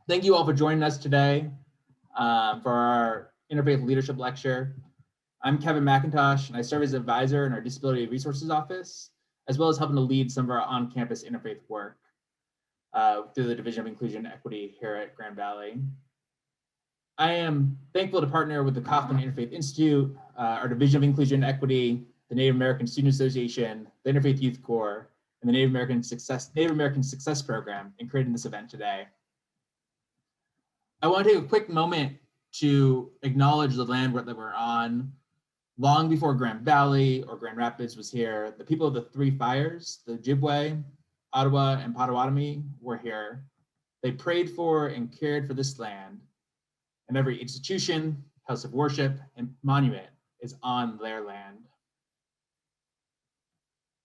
Thank you all for joining us today for our Interfaith Leadership Lecture. I'm Kevin McIntosh, and I serve as advisor in our Disability Resources Office, as well as helping to lead some of our on-campus interfaith work through the Division of Inclusion and Equity here at Grand Valley. I am thankful to partner with the Kaufman Interfaith Institute, our Division of Inclusion and Equity, the Native American Student Association, the Interfaith Youth Corps, and the Native American Success Program in creating this event today. I want to take a quick moment to acknowledge the land that we're on. Long before Grand Valley or Grand Rapids was here, the people of the Three Fires, the Ojibwe, Ottawa, and Potawatomi were here. They prayed for and cared for this land, and every institution, house of worship, and monument is on their land.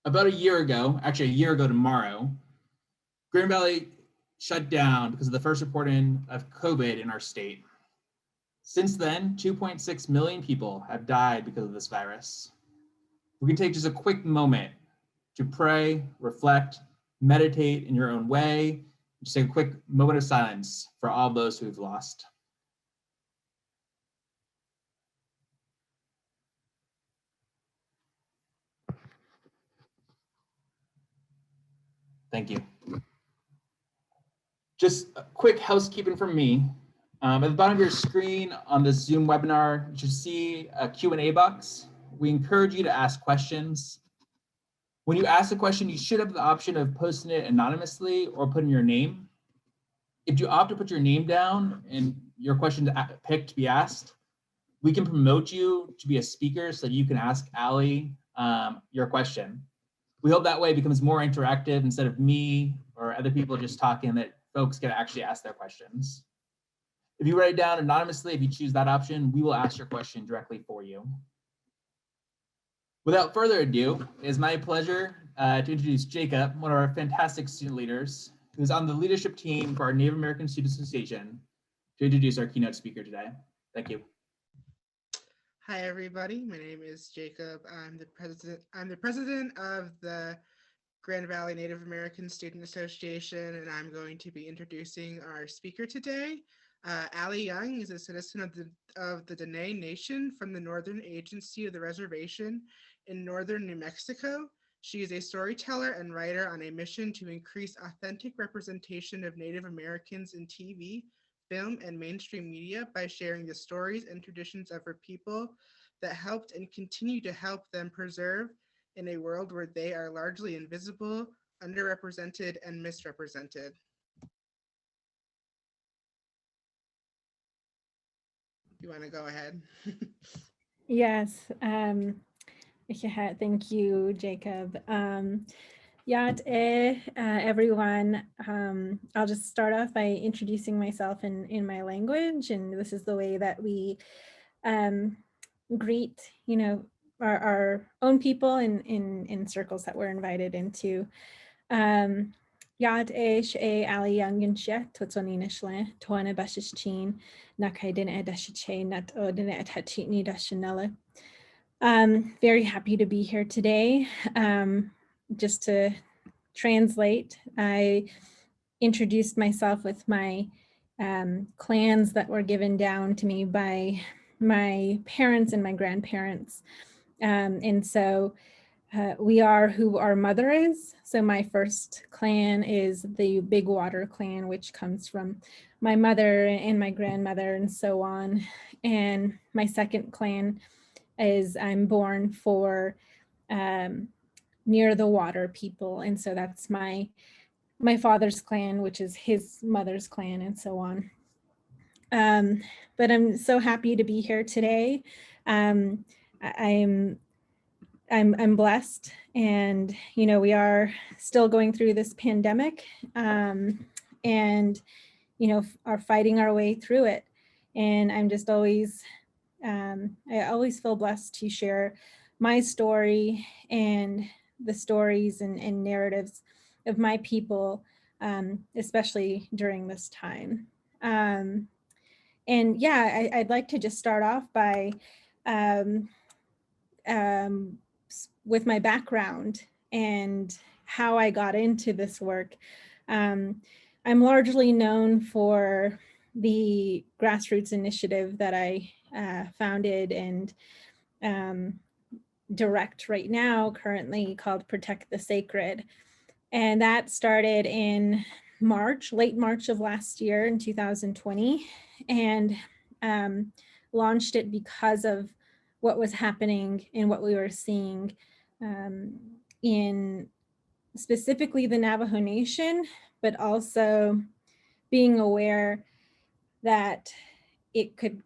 About a year ago, actually a year ago tomorrow, Grand Valley shut down because of the first reporting of COVID in our state. Since then, 2.6 million people have died because of this virus. We can take just a quick moment to pray, reflect, meditate in your own way, just take a quick moment of silence for all those who've lost. Thank you. Just a quick housekeeping from me. At the bottom of your screen on the Zoom webinar, you should see a Q&A box. We encourage you to ask questions. When you ask a question, you should have the option of posting it anonymously or putting your name. If you opt to put your name down and your question picked to be asked, we can promote you to be a speaker so that you can ask Allie your question. We hope that way it becomes more interactive instead of me or other people just talking, that folks can actually ask their questions. If you write it down anonymously, if you choose that option, we will ask your question directly for you. Without further ado, it is my pleasure to introduce Jacob, one of our fantastic student leaders, who's on the leadership team for our Native American Student Association, to introduce our keynote speaker today. Thank you. Hi, everybody. My name is Jacob. I'm the president of the Grand Valley Native American Student Association, and I'm going to be introducing our speaker today. Allie Young is a citizen of the Dene Nation from the Northern Agency of the Reservation in northern New Mexico. She is a storyteller and writer on a mission to increase authentic representation of Native Americans in TV, film, and mainstream media by sharing the stories and traditions of her people that helped and continue to help them preserve in a world where they are largely invisible, underrepresented, and misrepresented. You want to go ahead? Yes. Thank you, Jacob. Everyone. I'll just start off by introducing myself in my language, and this is the way that we greet, our own people in circles that we're invited into. Yad e Ali Youngin Totsoninishle, Toana Bashichin, Nakaiden Edashiche, Nat Odin Etachitni Dashanella. Very happy to be here today. Just to translate, I introduced myself with my clans that were given down to me by my parents and my grandparents. And so we are who our mother is. So my first clan is the Big Water clan, which comes from my mother and my grandmother and so on. And my second clan is I'm born for near the water people. And so that's my father's clan, which is his mother's clan, and so on. But I'm so happy to be here today. I'm blessed, and we are still going through this pandemic, and are fighting our way through it. And I'm just always, I always feel blessed to share my story and the stories and narratives of my people, especially during this time. And yeah, I'd like to just start off by with my background and how I got into this work. I'm largely known for the grassroots initiative that I founded and direct right now, currently, called Protect the Sacred. And that started in March, late March of last year in 2020, and launched it because of what was happening and what we were seeing in specifically the Navajo Nation, but also being aware that it could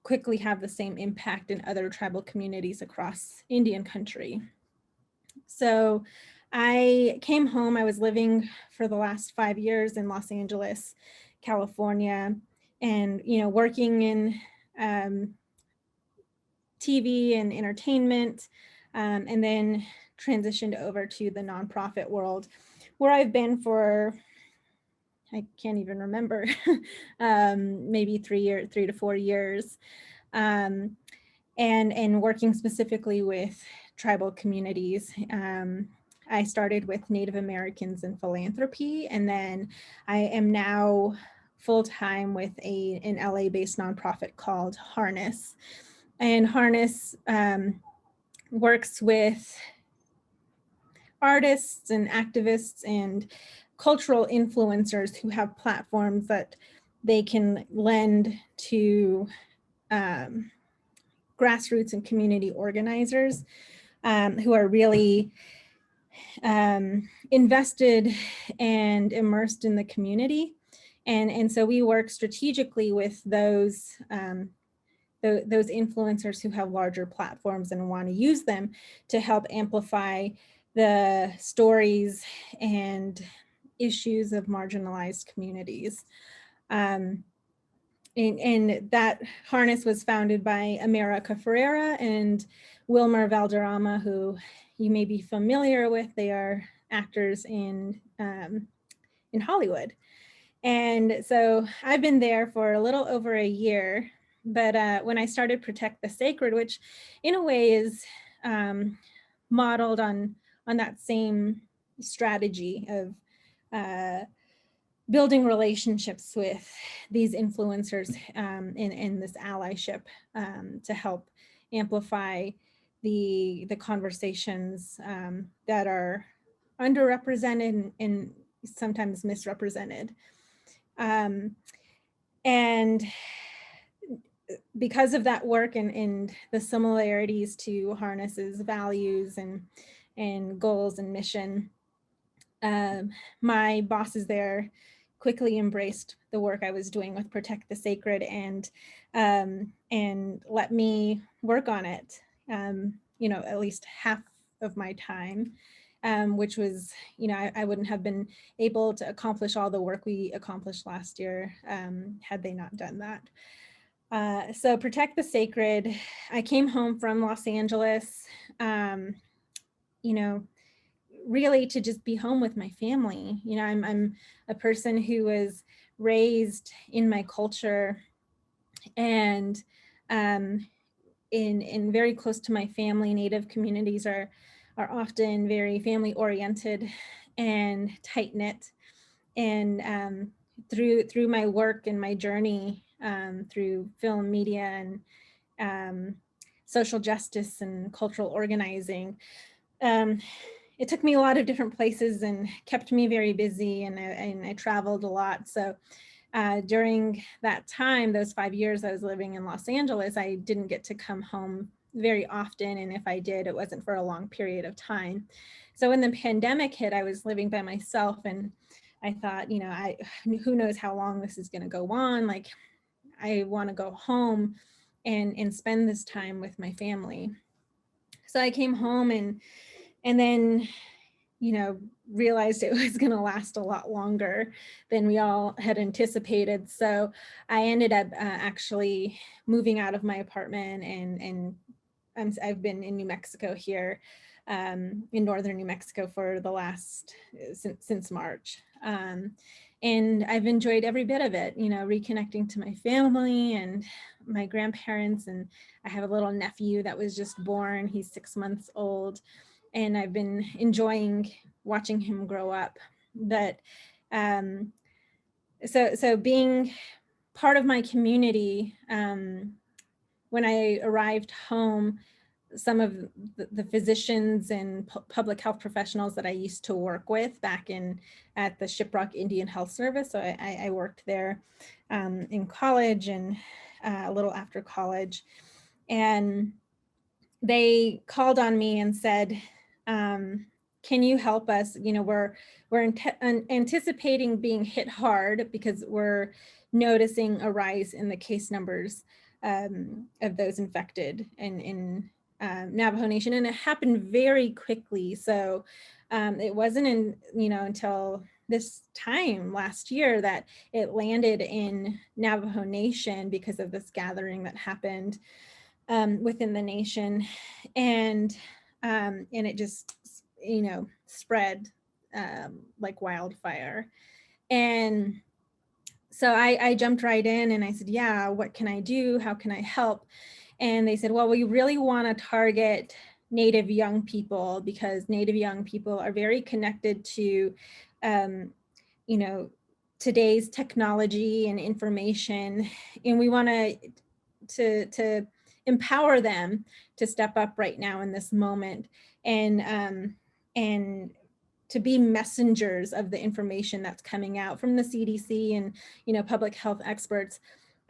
quickly have the same impact in other tribal communities across Indian country. So I came home. I was living for the last 5 years in Los Angeles, California, and working in TV and entertainment, and then transitioned over to the nonprofit world, where I've been for, I can't even remember, maybe 3 to 4 years, and working specifically with tribal communities. I started with Native Americans in philanthropy, and then I am now full-time with an LA-based nonprofit called Harness. And Harness works with artists and activists and cultural influencers who have platforms that they can lend to grassroots and community organizers who are really invested and immersed in the community. And so we work strategically with those influencers who have larger platforms and want to use them to help amplify the stories and issues of marginalized communities. And that Harness was founded by America Ferreira and Wilmer Valderrama, who you may be familiar with. They are actors in Hollywood. And so I've been there for a little over a year, but when I started Protect the Sacred, which in a way is modeled on that same strategy of building relationships with these influencers in this allyship to help amplify the conversations that are underrepresented and sometimes misrepresented. And because of that work and the similarities to Harness's values and goals and mission, my bosses there quickly embraced the work I was doing with Protect the Sacred and let me work on it, at least half of my time, which was, I wouldn't have been able to accomplish all the work we accomplished last year had they not done that. So Protect the Sacred, I came home from Los Angeles, really to just be home with my family. I'm a person who was raised in my culture and in very close to my family. Native communities are often very family oriented and tight-knit. And through my work and my journey through film, media, and social justice and cultural organizing, it took me a lot of different places and kept me very busy, and I traveled a lot. So during that time, those 5 years I was living in Los Angeles, I didn't get to come home very often. And if I did, it wasn't for a long period of time. So when the pandemic hit, I was living by myself, and I thought, who knows how long this is going to go on? Like, I want to go home and spend this time with my family. So I came home and then, realized it was going to last a lot longer than we all had anticipated. So I ended up actually moving out of my apartment, and I've been in New Mexico here, in northern New Mexico for the last, since March. And I've enjoyed every bit of it, reconnecting to my family and my grandparents. And I have a little nephew that was just born. He's 6 months old. And I've been enjoying watching him grow up. But so being part of my community, when I arrived home, some of the physicians and public health professionals that I used to work with back at the Shiprock Indian Health Service. So I worked there in college and a little after college. And they called on me and said, can you help us? You know, we're anticipating being hit hard because we're noticing a rise in the case numbers of those infected in Navajo Nation, and it happened very quickly. So it wasn't until this time last year that it landed in Navajo Nation because of this gathering that happened within the nation, and it just spread like wildfire. And so I jumped right in and I said, yeah, what can I do? How can I help? And they said, well, we really want to target Native young people because Native young people are very connected to, today's technology and information. And we want to empower them to step up right now in this moment and to be messengers of the information that's coming out from the CDC and public health experts,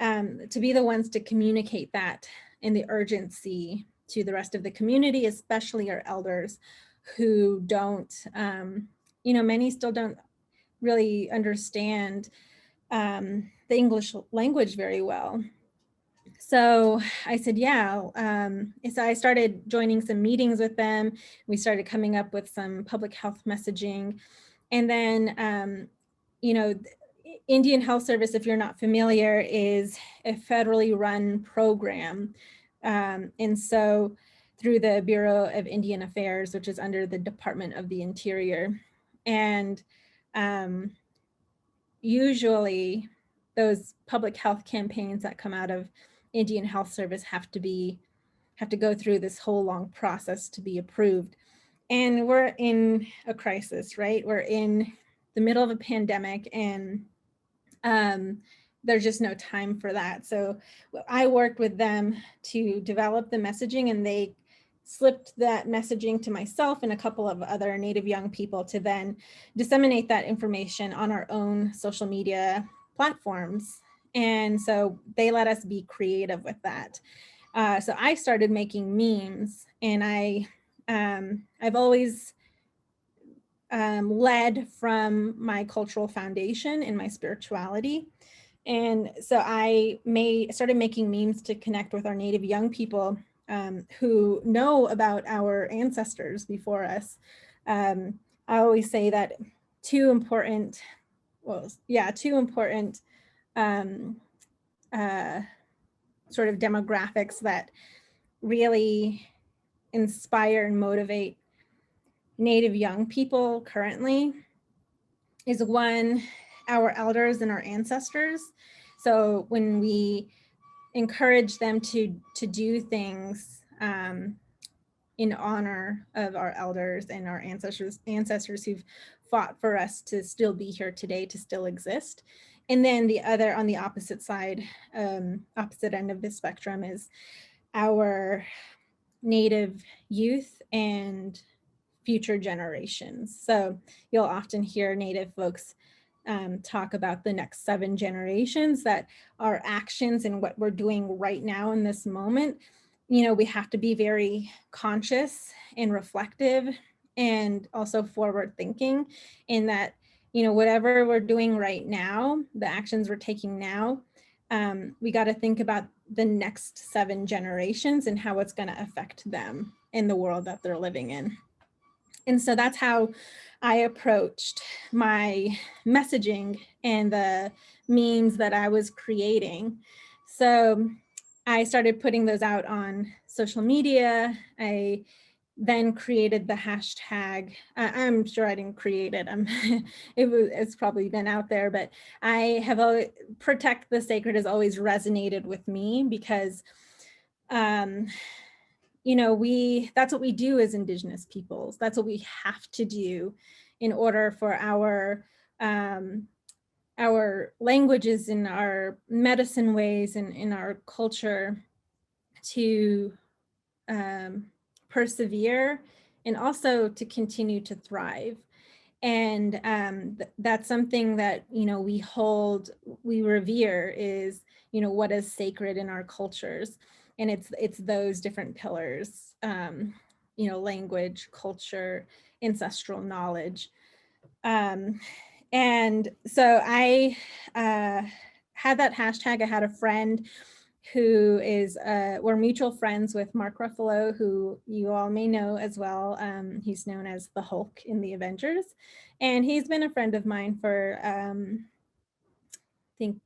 to be the ones to communicate that and the urgency to the rest of the community, especially our elders who don't, many still don't really understand the English language very well. So I said, yeah. So I started joining some meetings with them. We started coming up with some public health messaging. And then, Indian Health Service, if you're not familiar, is a federally run program. And so through the Bureau of Indian Affairs, which is under the Department of the Interior. And usually those public health campaigns that come out of Indian Health Service have to go through this whole long process to be approved. And we're in a crisis, right? We're in the middle of a pandemic, and there's just no time for that. So I worked with them to develop the messaging, and they slipped that messaging to myself and a couple of other Native young people to then disseminate that information on our own social media platforms. And so they let us be creative with that. So I started making memes, and I've always led from my cultural foundation and my spirituality. And so I started making memes to connect with our Native young people who know about our ancestors before us. I always say that two important sort of demographics that really inspire and motivate Native young people currently is one, our elders and our ancestors. So when we encourage them to do things in honor of our elders and our ancestors who've fought for us to still be here today, to still exist. And then the other, on the opposite side, opposite end of the spectrum, is our Native youth and future generations. So you'll often hear Native folks talk about the next 7 generations, that our actions and what we're doing right now in this moment, we have to be very conscious and reflective and also forward thinking in that, whatever we're doing right now, the actions we're taking now, we got to think about the next 7 generations and how it's going to affect them in the world that they're living in. And so that's how I approached my messaging and the memes that I was creating. So I started putting those out on social media. I then created the hashtag. I'm sure I didn't create it. It's probably been out there, but I have protect the sacred has always resonated with me because that's what we do as Indigenous peoples. That's what we have to do in order for our our languages, in our medicine ways, and in our culture to persevere and also to continue to thrive. And that's something that, we revere is, what is sacred in our cultures. And it's those different pillars, language, culture, ancestral knowledge. And so I had that hashtag. I had a friend who is, we're mutual friends with Mark Ruffalo, who you all may know as well. He's known as the Hulk in the Avengers. And he's been a friend of mine for, I think,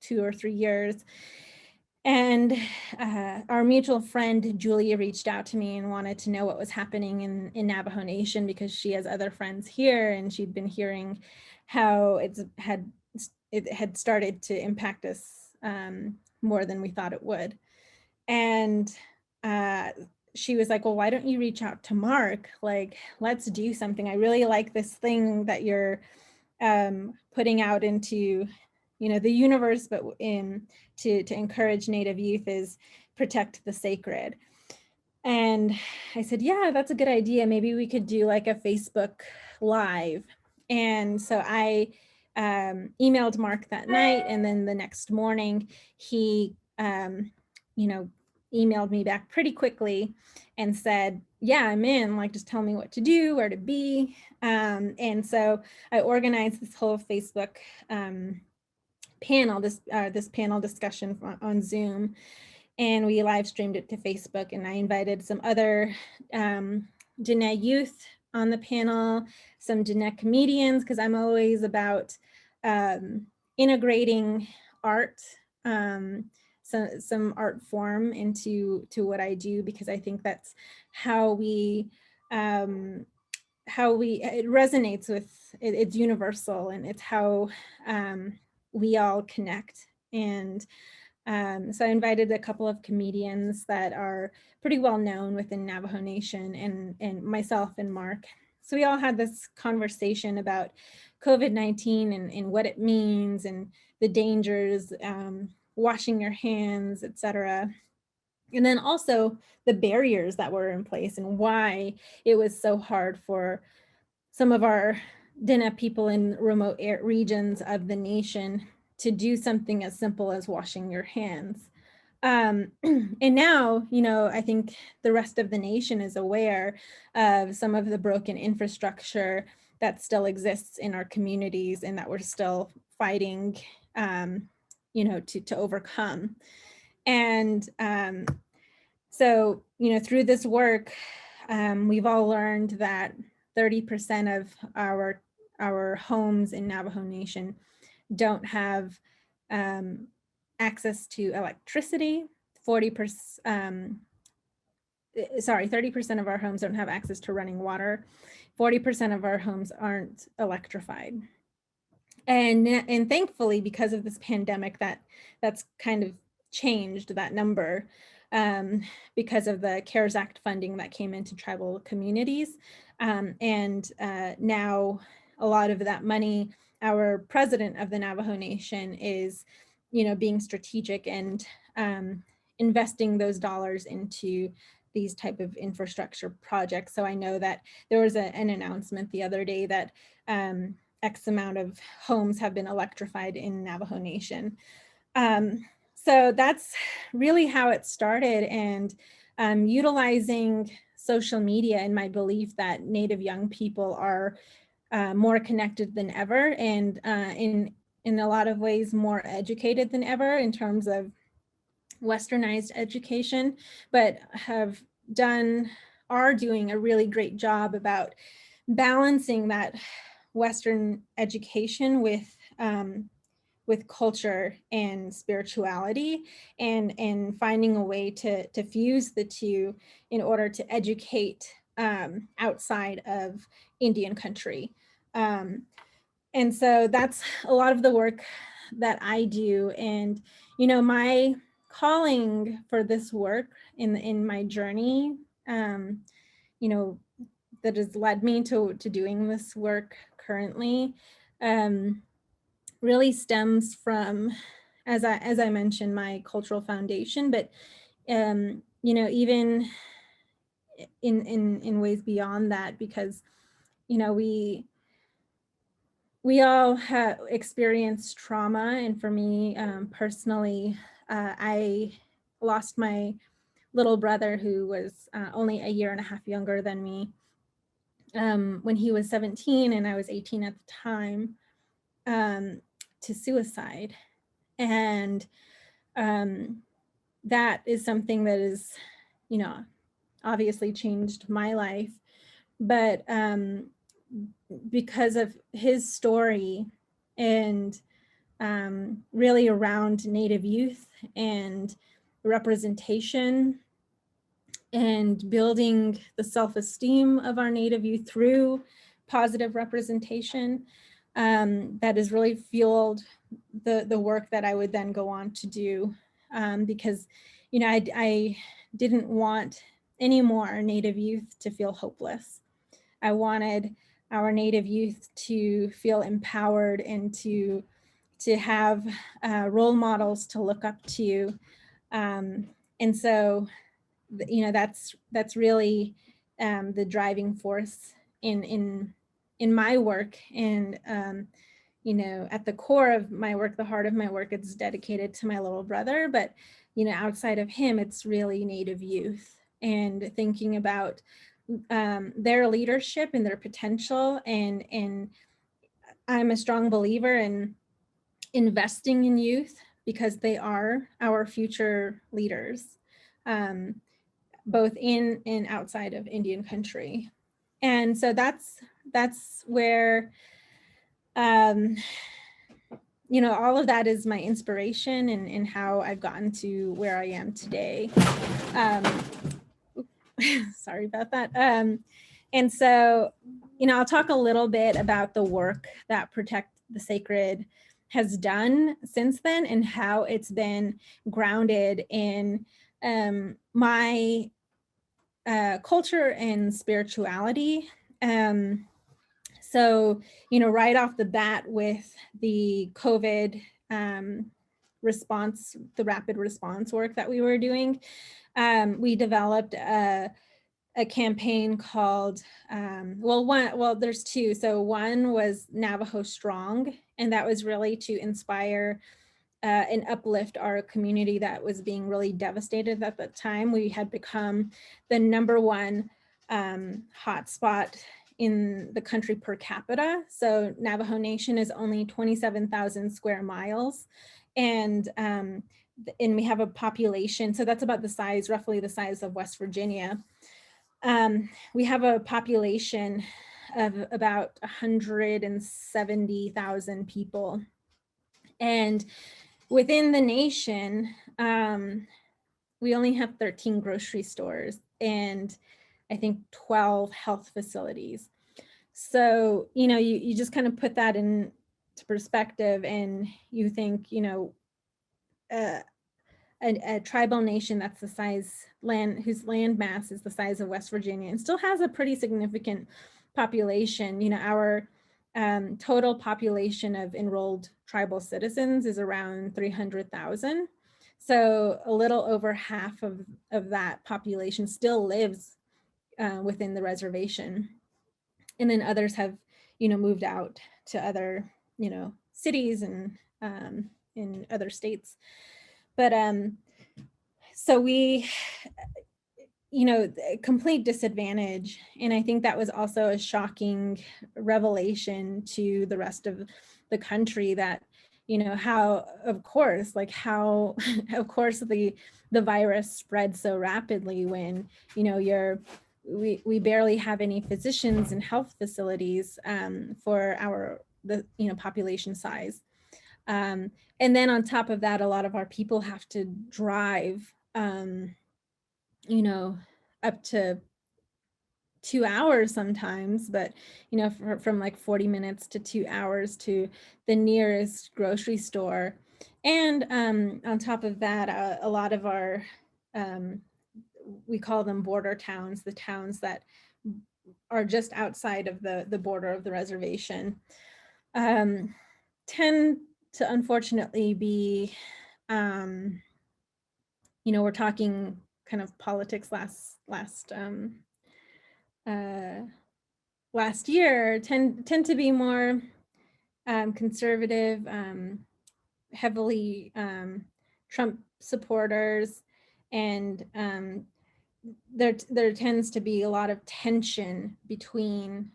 2 or 3 years. And our mutual friend, Julia, reached out to me and wanted to know what was happening in Navajo Nation, because she has other friends here, and she'd been hearing how it had started to impact us more than we thought it would. And she was like, well, why don't you reach out to Mark? Like, let's do something. I really like this thing that you're putting out into, the universe, but to encourage Native youth is protect the sacred. And I said, yeah, that's a good idea. Maybe we could do like a Facebook Live. And so I emailed Mark that night, and then the next morning he, emailed me back pretty quickly and said, yeah, I'm in, like, just tell me what to do, where to be. And so I organized this whole Facebook panel, this panel discussion on Zoom, and we live streamed it to Facebook. And I invited some other Diné youth on the panel, some Diné comedians, because I'm always about integrating art, some art form into what I do, because I think that's how it resonates with, it's universal, and it's how we all connect. And so I invited a couple of comedians that are pretty well known within Navajo Nation, and myself and Mark. So we all had this conversation about COVID-19 and what it means, and the dangers, washing your hands, etc. And then also the barriers that were in place, and why it was so hard for some of our Diné people in remote regions of the nation to do something as simple as washing your hands. And now, I think the rest of the nation is aware of some of the broken infrastructure that still exists in our communities, and that we're still fighting, to overcome. And so, through this work, we've all learned that 30% of our homes in Navajo Nation don't have access to electricity. 30% of our homes don't have access to running water. 40% of our homes aren't electrified. And thankfully, because of this pandemic, that's kind of changed that number, because of the CARES Act funding that came into tribal communities. And now a lot of that money, our president of the Navajo Nation is, being strategic and investing those dollars into these type of infrastructure projects. So I know that there was an announcement the other day that X amount of homes have been electrified in Navajo Nation. So that's really how it started, and utilizing social media, and my belief that Native young people are more connected than ever, and in a lot of ways more educated than ever in terms of westernized education, but are doing a really great job about balancing that Western education with culture and spirituality, and finding a way to fuse the two in order to educate outside of Indian country. And so that's a lot of the work that I do. And, my calling for this work in my journey, that has led me to doing this work currently, really stems from, as I mentioned, my cultural foundation, but you know, even in ways beyond that, because you know, we all have experienced trauma, and for me personally, I lost my little brother, who was only a year and a half younger than me, when he was 17 and I was 18 at the time, to suicide. And that is something that is, you know, obviously changed my life. But because of his story and really around Native youth and representation and building the self-esteem of our Native youth through positive representation, that has really fueled the work that I would then go on to do, because, you know, I didn't want any more Native youth to feel hopeless. I wanted our Native youth to feel empowered and to have role models to look up to. And so, you know, that's really the driving force in my work. And you know, at the core of my work, the heart of my work, it's dedicated to my little brother. But you know, outside of him, it's really Native youth and thinking about their leadership and their potential. And I'm a strong believer in investing in youth, because they are our future leaders, both in and outside of Indian country. And so that's where, you know, all of that is my inspiration and how I've gotten to where I am today. Sorry about that. And so, you know, I'll talk a little bit about the work that Protect the Sacred has done since then and how it's been grounded in my culture and spirituality. So, you know, right off the bat with the COVID response, the rapid response work that we were doing, we developed a campaign called, there's two. So one was Navajo Strong, and that was really to inspire and uplift our community that was being really devastated at that time. We had become the #1 hotspot in the country per capita. So Navajo Nation is only 27,000 square miles. And we have a population, so that's about the size, roughly the size of West Virginia. We have a population of about 170,000 people. And within the nation, we only have 13 grocery stores and I think 12 health facilities. So, you know, you just kind of put that into perspective and you think, you know, a tribal nation that's the size, whose land mass is the size of West Virginia and still has a pretty significant population. You know, our total population of enrolled tribal citizens is around 300,000. So a little over half of that population still lives within the reservation. And then others have, you know, moved out to other, you know, cities and in other states. But so we, you know, complete disadvantage. And I think that was also a shocking revelation to the rest of the country that, you know, how, of course, of course, the virus spread so rapidly when, you know, we barely have any physicians and health facilities for the population size. And then on top of that, a lot of our people have to drive, you know, up to 2 hours sometimes, but, you know, from like 40 minutes to 2 hours to the nearest grocery store. And on top of that, a lot of our, we call them border towns, the towns that are just outside of the border of the reservation, tend unfortunately be, we're talking kind of politics last year, tend to be more conservative, heavily Trump supporters, and there tends to be a lot of tension between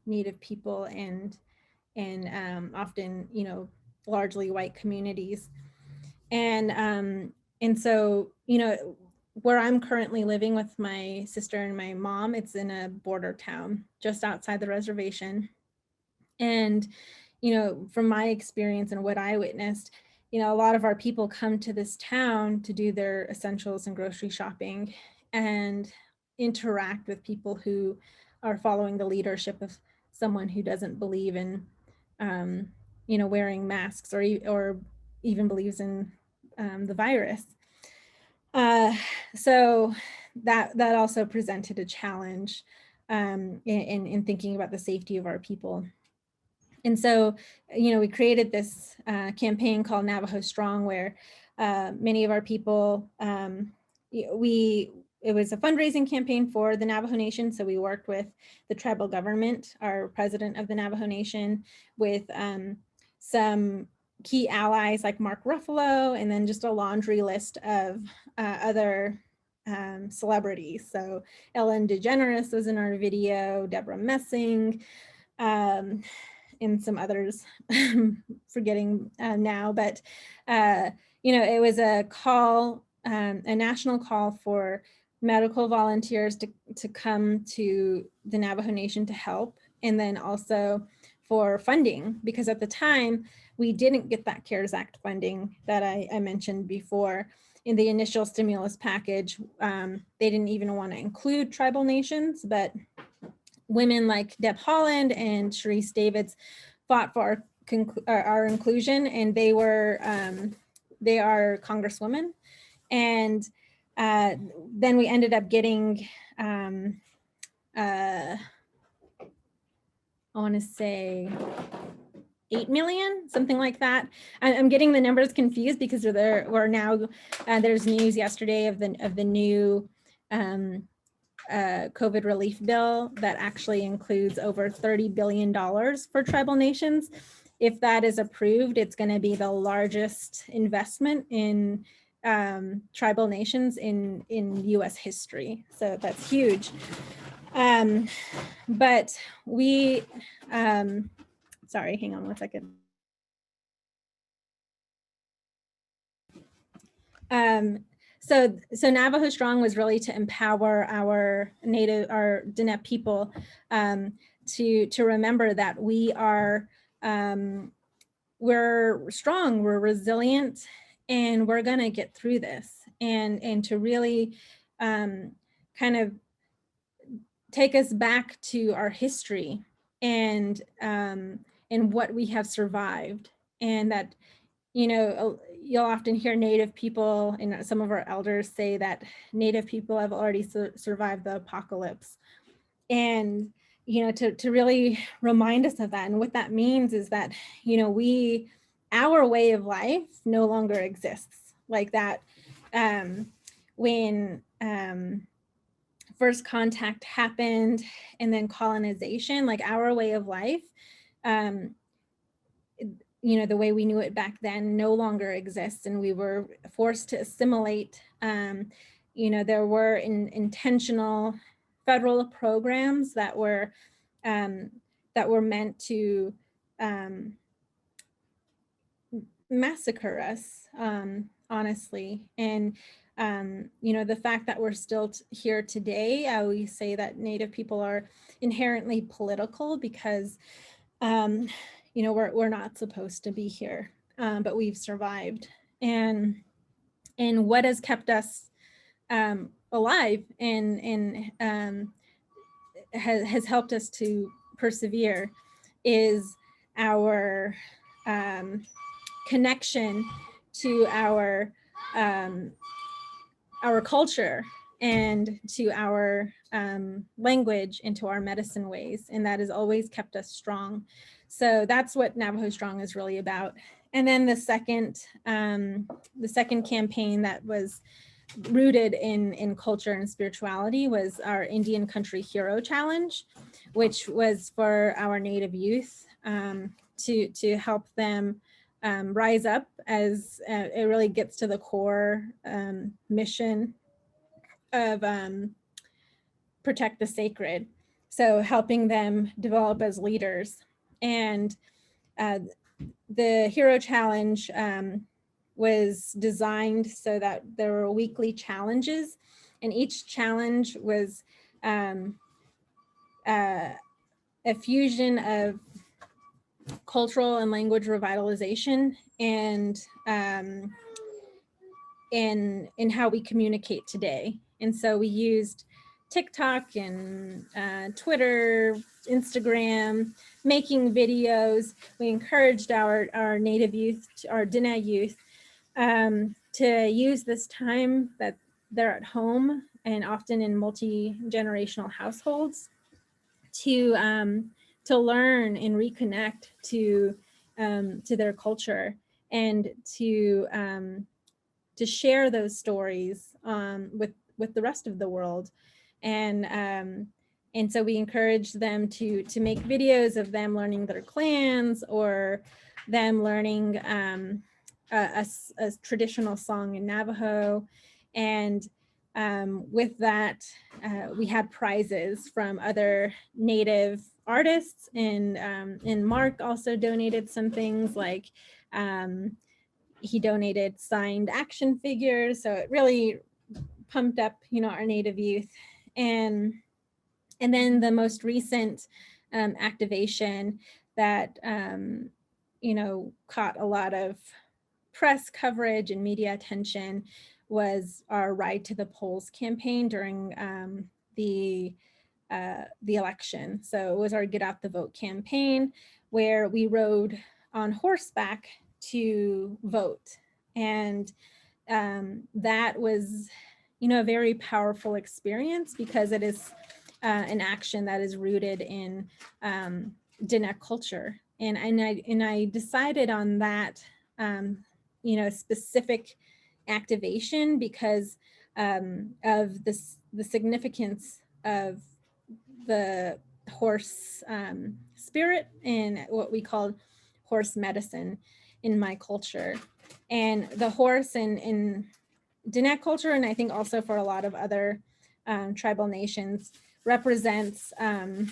Native people and often, largely white communities. And so, where I'm currently living with my sister and my mom, it's in a border town just outside the reservation. And, from my experience and what I witnessed, a lot of our people come to this town to do their essentials and grocery shopping and interact with people who are following the leadership of someone who doesn't believe in, wearing masks or even believes in the virus. So that also presented a challenge in thinking about the safety of our people. And so, we created this campaign called Navajo Strong, where many of our people, it was a fundraising campaign for the Navajo Nation. So we worked with the tribal government, our president of the Navajo Nation, with some key allies like Mark Ruffalo, and then just a laundry list of other celebrities. So Ellen DeGeneres was in our video, Deborah Messing, and some others, forgetting now, but it was a call, a national call for medical volunteers to come to the Navajo Nation to help, and then also for funding, because at the time we didn't get that CARES Act funding that I mentioned before. In the initial stimulus package, they didn't even want to include tribal nations, but women like Deb Haaland and Sharice Davids fought for our inclusion, and they are congresswomen. And then we ended up getting, I want to say 8 million, something like that. I'm getting the numbers confused because there's news yesterday of the new COVID relief bill that actually includes over $30 billion for tribal nations. If that is approved, it's going to be the largest investment in tribal nations in US history. So that's huge. But we, sorry, hang on one second. So Navajo Strong was really to empower our Diné people to remember that we're strong, we're resilient, and we're gonna get through this, and to really kind of take us back to our history and what we have survived, and that you'll often hear Native people and some of our elders say that Native people have already survived the apocalypse. And, to really remind us of that. And what that means is that, our way of life no longer exists like that. When first contact happened and then colonization, like our way of life, the way we knew it back then no longer exists, and we were forced to assimilate. There were intentional federal programs that were meant to massacre us, honestly. And the fact that we're still here today, I always say that Native people are inherently political because we're not supposed to be here, but we've survived. And what has kept us alive and has helped us to persevere is our connection to our culture and to our language and to our medicine ways, and that has always kept us strong. So that's what Navajo Strong is really about. And then the second campaign that was rooted in culture and spirituality was our Indian Country Hero Challenge, which was for our Native youth to help them rise up, as it really gets to the core mission of protect the sacred. So helping them develop as leaders. And the Hero Challenge was designed so that there were weekly challenges, and each challenge was a fusion of cultural and language revitalization and in how we communicate today. And so we used TikTok and Twitter, Instagram, making videos. We encouraged our Native youth, our Diné youth, to use this time that they're at home and often in multi-generational households to learn and reconnect to their culture, and to share those stories with the rest of the world. And so we encourage them to make videos of them learning their clans, or them learning a traditional song in Navajo. And with that, we had prizes from other Native artists, and Mark also donated some things, like he donated signed action figures. So it really pumped up, our Native youth. And then the most recent activation that caught a lot of press coverage and media attention was our Ride to the Polls campaign during the election. So it was our Get Out the Vote campaign, where we rode on horseback to vote. And that was, a very powerful experience, because it is an action that is rooted in Diné culture. And I decided on that, specific activation because of the significance of the horse spirit and what we call horse medicine in my culture. And the horse in Diné culture, and I think also for a lot of other tribal nations, represents hang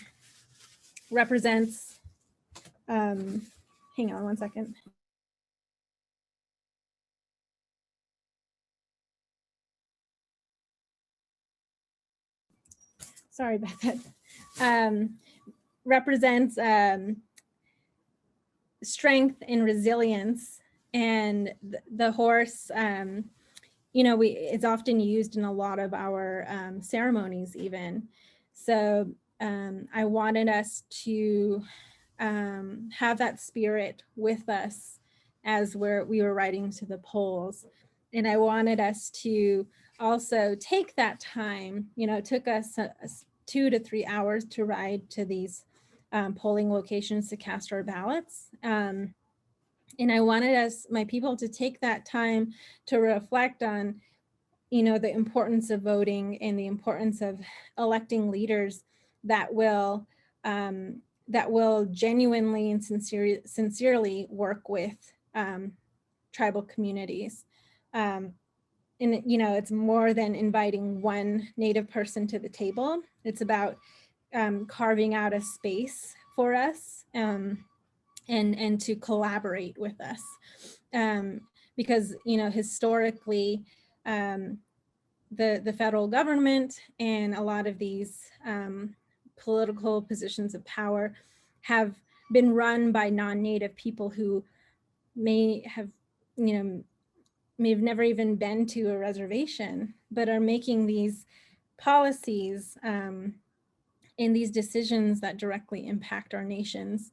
on one second. Sorry about that. Represents strength and resilience. And the horse, it's often used in a lot of our ceremonies even. So I wanted us to have that spirit with us as we were riding to the polls. And I wanted us to also take that time, it took us 2 to 3 hours to ride to these polling locations to cast our ballots. And I wanted my people, to take that time to reflect on, the importance of voting and the importance of electing leaders that will genuinely and sincerely work with tribal communities. And it's more than inviting one Native person to the table. It's about carving out a space for us and to collaborate with us, because historically the federal government and a lot of these political positions of power have been run by non-Native people who may have never even been to a reservation, but are making these policies and these decisions that directly impact our nations.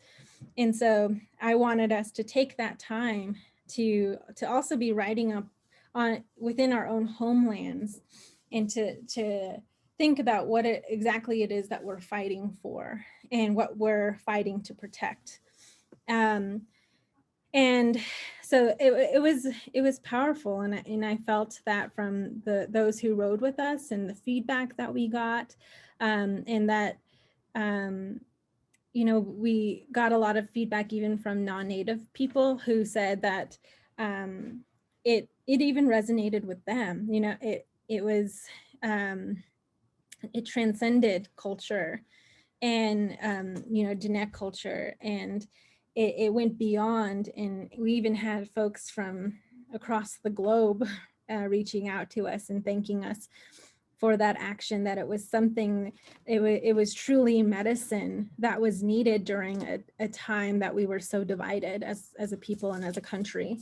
And so I wanted us to take that time to also be writing up on within our own homelands, and to think about what exactly it is that we're fighting for and what we're fighting to protect. And And so it was powerful, and I felt that from those who rode with us and the feedback that we got, and that you know, we got a lot of feedback even from non-native people who said that it even resonated with them. You know, it was it transcended culture and you know, Diné culture, and it went beyond, and we even had folks from across the globe reaching out to us and thanking us for that action, that it was something, it was truly medicine that was needed during a time that we were so divided as a people and as a country.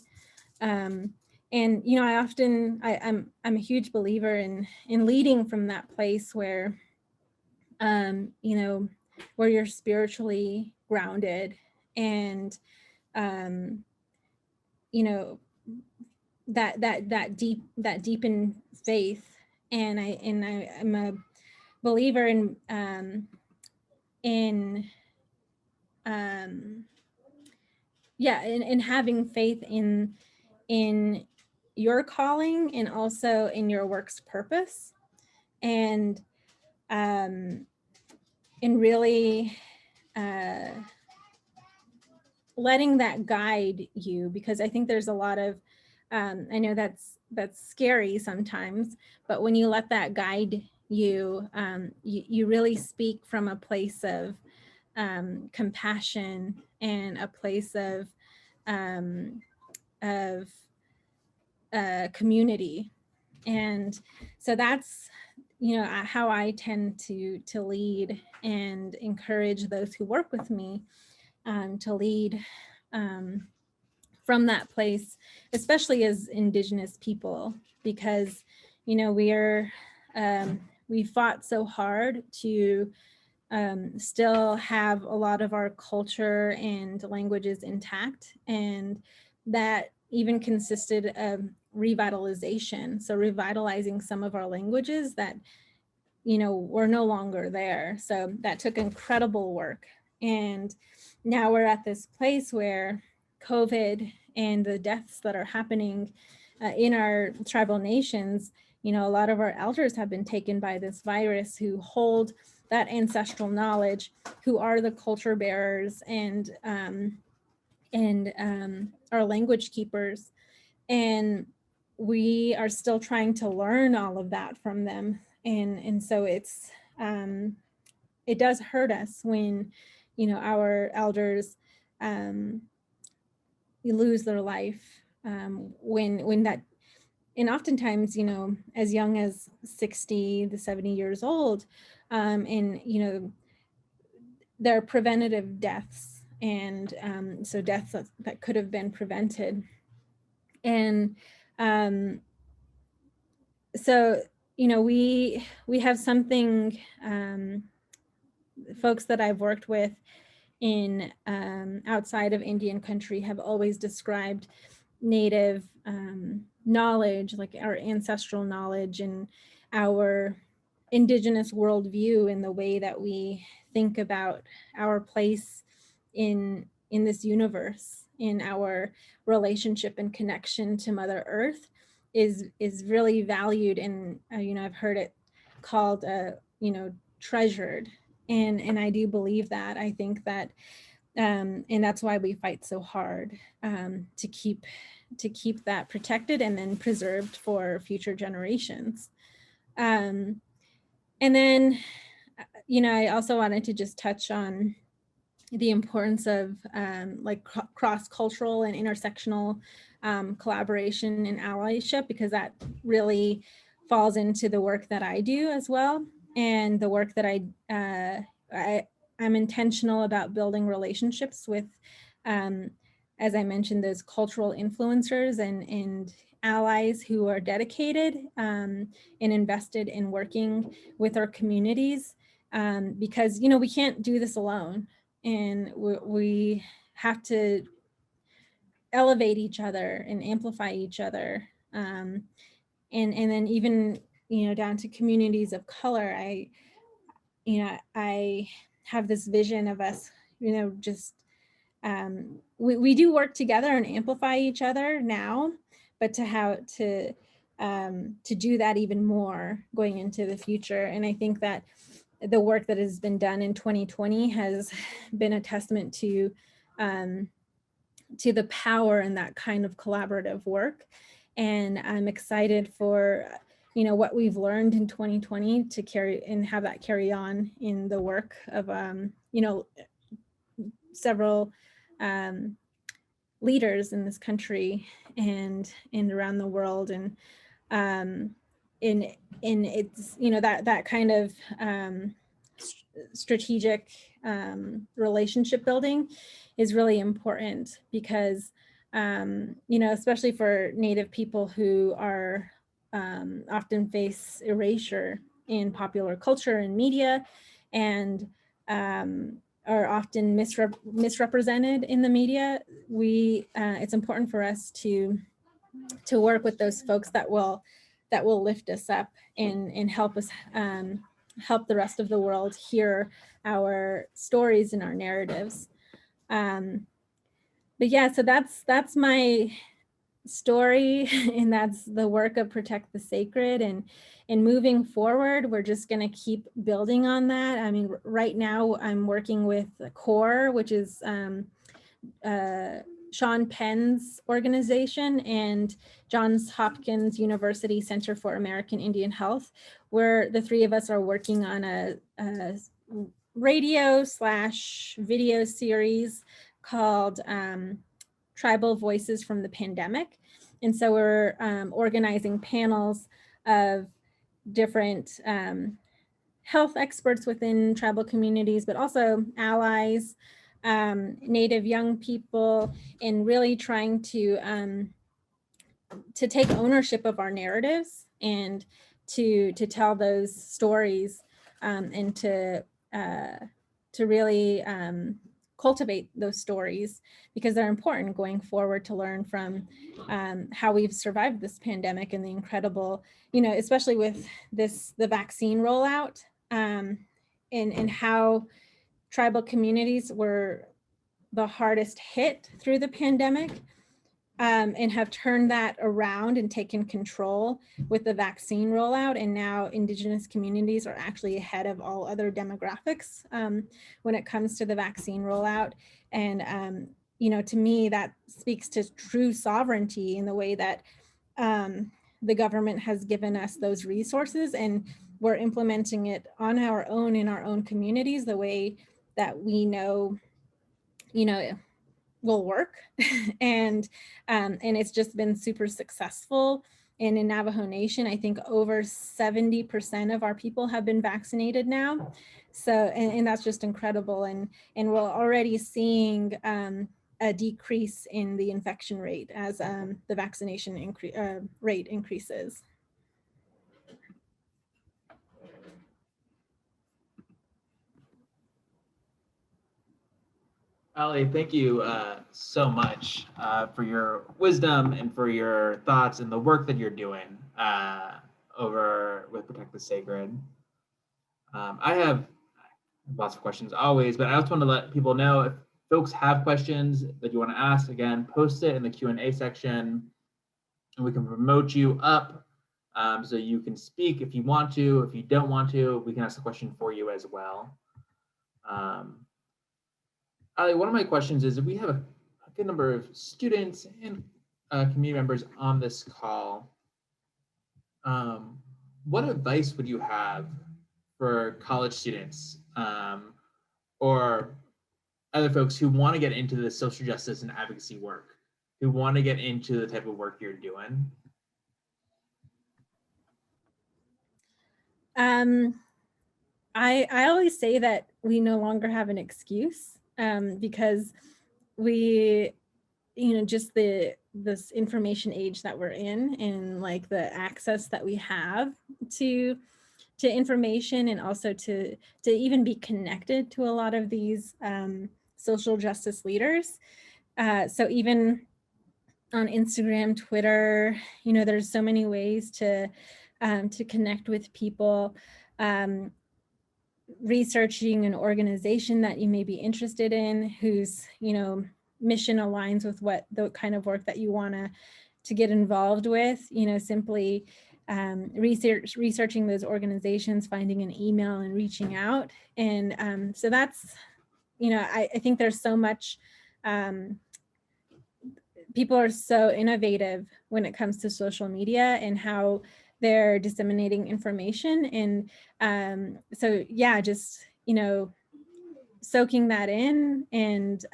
And you know, I'm a huge believer in leading from that place where you know, where you're spiritually grounded, and you know, that deepened faith. And I'm a believer in yeah, in having faith in your calling and also in your work's purpose, and really letting that guide you, because I think there's a lot of I know that's scary sometimes, but when you let that guide you, you really speak from a place of compassion and a place of community. And so that's, you know, how I tend to lead and encourage those who work with me to lead from that place, especially as Indigenous people, because, you know, we fought so hard to still have a lot of our culture and languages intact, and that even consisted of revitalization. So revitalizing some of our languages that, you know, were no longer there. So that took incredible work. And now we're at this place where COVID and the deaths that are happening in our tribal nations, you know, a lot of our elders have been taken by this virus, who hold that ancestral knowledge, who are the culture bearers and our language keepers. And we are still trying to learn all of that from them. And so it's, it does hurt us when, you know, our elders lose their life, when that, and oftentimes, you know, as young as 60 to 70 years old, and, you know, they're preventative deaths, and so deaths that could have been prevented. And so, you know, we have something, folks that I've worked with in outside of Indian country have always described Native knowledge, like our ancestral knowledge and our Indigenous worldview, and the way that we think about our place in this universe, in our relationship and connection to Mother Earth, is really valued. And you know, I've heard it called you know, treasured, and I do believe that. I think that and that's why we fight so hard to keep that protected and then preserved for future generations. And then, you know, I also wanted to just touch on the importance of like cross-cultural and intersectional collaboration and allyship, because that really falls into the work that I do as well, and the work that I'm intentional about building relationships with, as I mentioned, those cultural influencers and allies who are dedicated and invested in working with our communities, because, you know, we can't do this alone, and we have to elevate each other and amplify each other, and then even, you know, down to communities of color. I have this vision of us, you know, just we do work together and amplify each other now, but to do that even more going into the future. And I think that the work that has been done in 2020 has been a testament to the power in that kind of collaborative work. And I'm excited for, what we've learned in 2020 to carry and have that carry on in the work of, several leaders in this country and around the world. And in it's, that kind of strategic relationship building is really important because, especially for Native people who are often face erasure in popular culture and media, and are often misrepresented in the media. It's important for us to work with those folks that will lift us up and help us help the rest of the world hear our stories and our narratives. But yeah, so that's my story, and that's the work of Protect the Sacred. And moving forward, we're just going to keep building on that. I mean, right now I'm working with CORE, which is Sean Penn's organization, and Johns Hopkins University Center for American Indian Health, where the three of us are working on a radio/video series called Tribal Voices from the Pandemic. And so we're organizing panels of different health experts within tribal communities, but also allies, Native young people, and really trying to take ownership of our narratives and to tell those stories, and to really cultivate those stories, because they're important going forward to learn from how we've survived this pandemic and the incredible, especially with the vaccine rollout, and how tribal communities were the hardest hit through the pandemic, and have turned that around and taken control with the vaccine rollout. And now Indigenous communities are actually ahead of all other demographics when it comes to the vaccine rollout. And, to me, that speaks to true sovereignty in the way that the government has given us those resources, and we're implementing it on our own in our own communities the way that we know, will work. and it's just been super successful. And in Navajo Nation, I think over 70% of our people have been vaccinated now. So, and that's just incredible. And we're already seeing a decrease in the infection rate as the vaccination rate increases. Allie, thank you so much for your wisdom and for your thoughts and the work that you're doing over with Protect the Sacred. I have lots of questions always, but I also want to let people know, if folks have questions that you want to ask, again, post it in the Q&A section, and we can promote you up so you can speak if you want to. If you don't want to, we can ask a question for you as well. Allie, one of my questions is, if we have a good number of students and community members on this call, what advice would you have for college students or other folks who want to get into the social justice and advocacy work, who want to get into the type of work you're doing? I always say that we no longer have an excuse, because we, just this information age that we're in, and like the access that we have to information, and also to even be connected to a lot of these social justice leaders. So even on Instagram, Twitter, there's so many ways to connect with people. researching an organization that you may be interested in, whose, mission aligns with what the kind of work that you want to get involved with, simply researching those organizations, finding an email and reaching out. And so that's, I think there's so much, people are so innovative when it comes to social media and how they're disseminating information. And so, yeah, just, soaking that in and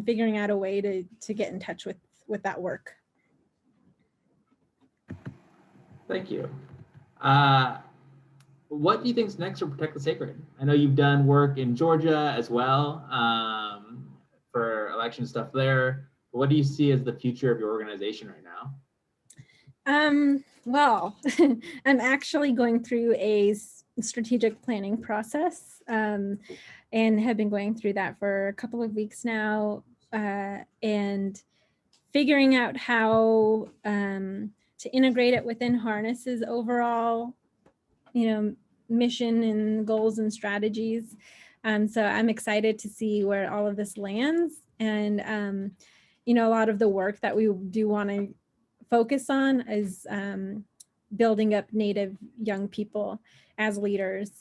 figuring out a way to get in touch with that work. Thank you. What do you think is next for Protect the Sacred? I know you've done work in Georgia as well for election stuff there. What do you see as the future of your organization right now? Well, I'm actually going through a strategic planning process and have been going through that for a couple of weeks now and figuring out how to integrate it within Harness's overall, mission and goals and strategies. So I'm excited to see where all of this lands. And, a lot of the work that we do want to focus on is building up Native young people as leaders.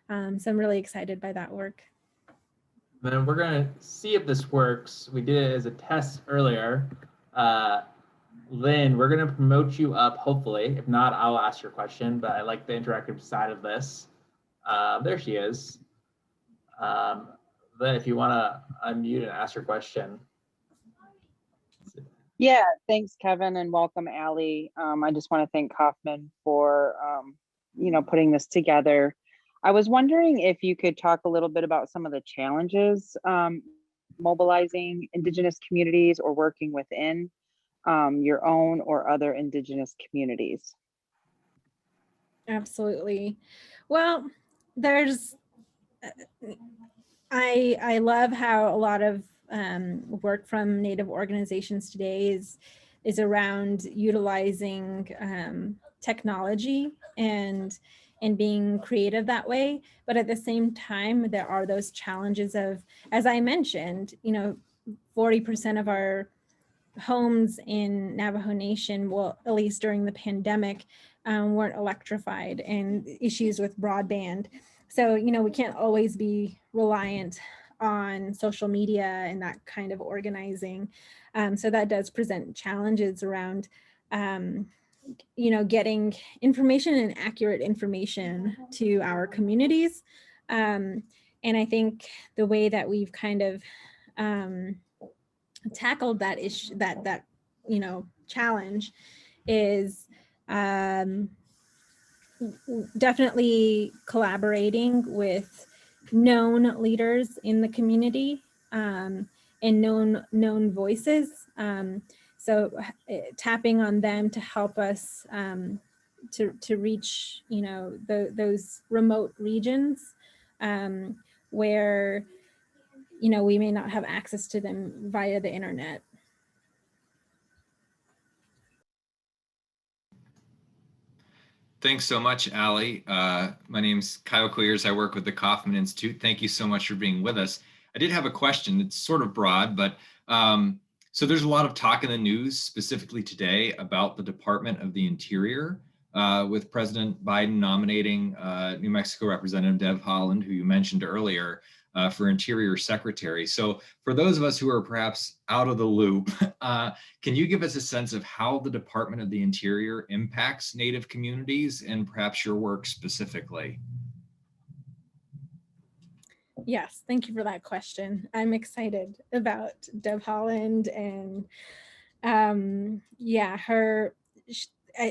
So I'm really excited by that work. Then we're going to see if this works. We did it as a test earlier. Lynn, we're going to promote you up, hopefully. If not, I'll ask your question, but I like the interactive side of this. There she is. Lynn, if you want to unmute and ask your question. Yeah, thanks, Kevin, and welcome, Allie. I just want to thank Kaufman for, putting this together. I was wondering if you could talk a little bit about some of the challenges mobilizing Indigenous communities or working within your own or other Indigenous communities. Absolutely. Well, I love how a lot of work from Native organizations today is around utilizing technology and being creative that way. But at the same time, there are those challenges of, as I mentioned, 40% of our homes in Navajo Nation, well, at least during the pandemic, weren't electrified, and issues with broadband. So, we can't always be reliant on social media and that kind of organizing. So that does present challenges around, getting information and accurate information to our communities. And I think the way that we've kind of tackled that issue, that challenge, is definitely collaborating with known leaders in the community and known voices. So tapping on them to help us to reach those remote regions where we may not have access to them via the internet. Thanks so much, Allie. My name's Kyle Queers. I work with the Kaufman Institute. Thank you so much for being with us. I did have a question. It's sort of broad, but so there's a lot of talk in the news, specifically today, about the Department of the Interior, with President Biden nominating New Mexico Representative Deb Haaland, who you mentioned earlier, for Interior Secretary. So for those of us who are perhaps out of the loop, can you give us a sense of how the Department of the Interior impacts Native communities and perhaps your work specifically? Yes, thank you for that question. I'm excited about Deb Haaland, and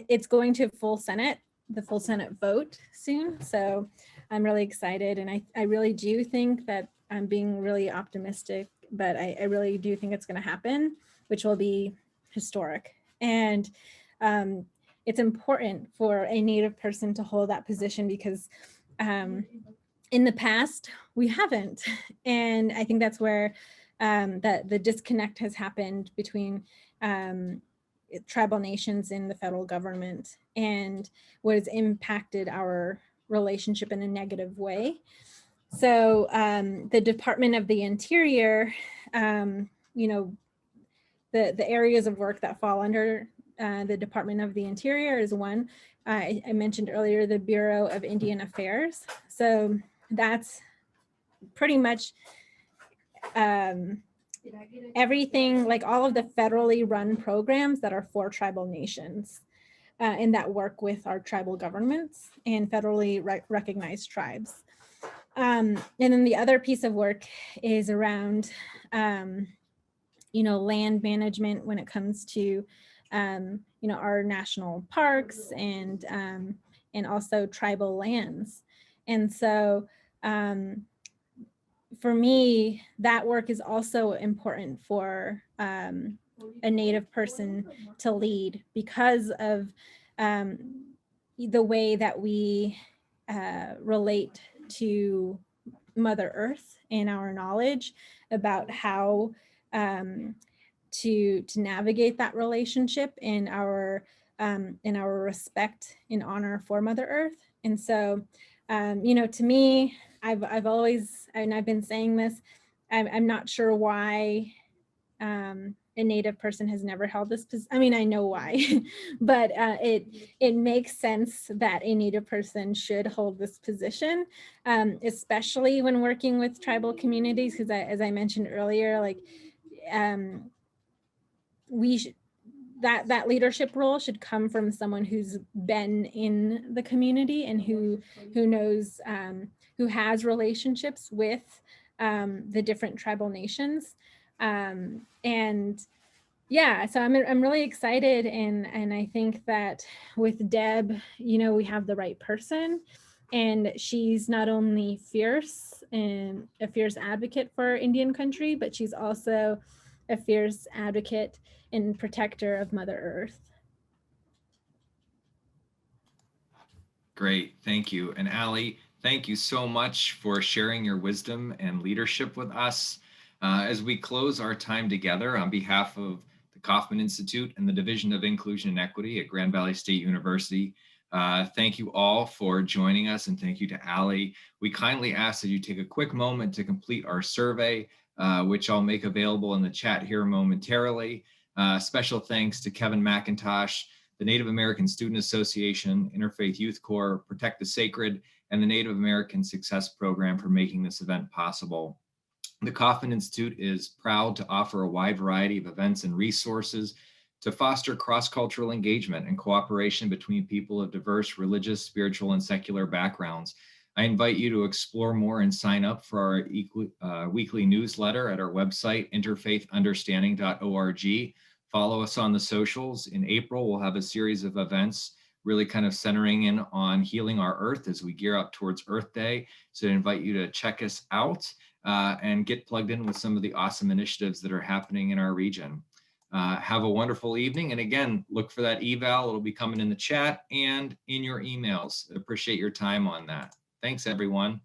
it's going to the full Senate vote soon. So I'm really excited, and I really do think that I'm being really optimistic, but I really do think it's going to happen, which will be historic. And it's important for a Native person to hold that position because in the past, we haven't. And I think that's where the disconnect has happened between tribal nations in the federal government, and what has impacted our relationship in a negative way. So the Department of the Interior, you know, the areas of work that fall under the Department of the Interior is one. I mentioned earlier the Bureau of Indian Affairs. So that's pretty much everything, like all of the federally run programs that are for tribal nations and that work with our tribal governments and federally recognized tribes. And then the other piece of work is around, you know, land management when it comes to, you know, our national parks and also tribal lands. And so for me, that work is also important for a Native person to lead because of the way that we relate to Mother Earth and our knowledge about how to navigate that relationship in our respect and honor for Mother Earth. And so, you know, to me, I've always, and I've been saying this, I'm not sure why a Native person has never held this position. I mean, I know why, but it makes sense that a Native person should hold this position, especially when working with tribal communities, because as I mentioned earlier, like we should, that leadership role should come from someone who's been in the community and who knows, who has relationships with the different tribal nations. And yeah, so I'm really excited, and I think that with Deb, you know, we have the right person, and she's not only fierce and a fierce advocate for Indian country, but she's also a fierce advocate and protector of Mother Earth. Great, thank you. And Allie, thank you so much for sharing your wisdom and leadership with us. As we close our time together, on behalf of the Kauffman Institute and the Division of Inclusion and Equity at Grand Valley State University, thank you all for joining us, and thank you to Allie. We kindly ask that you take a quick moment to complete our survey, which I'll make available in the chat here momentarily. Special thanks to Kevin McIntosh, the Native American Student Association, Interfaith Youth Corps, Protect the Sacred, and the Native American Success Program for making this event possible. The Kauffman Institute is proud to offer a wide variety of events and resources to foster cross-cultural engagement and cooperation between people of diverse religious, spiritual, and secular backgrounds. I invite you to explore more and sign up for our weekly newsletter at our website, interfaithunderstanding.org. Follow us on the socials. In April, we'll have a series of events really kind of centering in on healing our earth as we gear up towards Earth Day. So I invite you to check us out and get plugged in with some of the awesome initiatives that are happening in our region. Have a wonderful evening. And again, look for that eval. It'll be coming in the chat and in your emails. I appreciate your time on that. Thanks, everyone.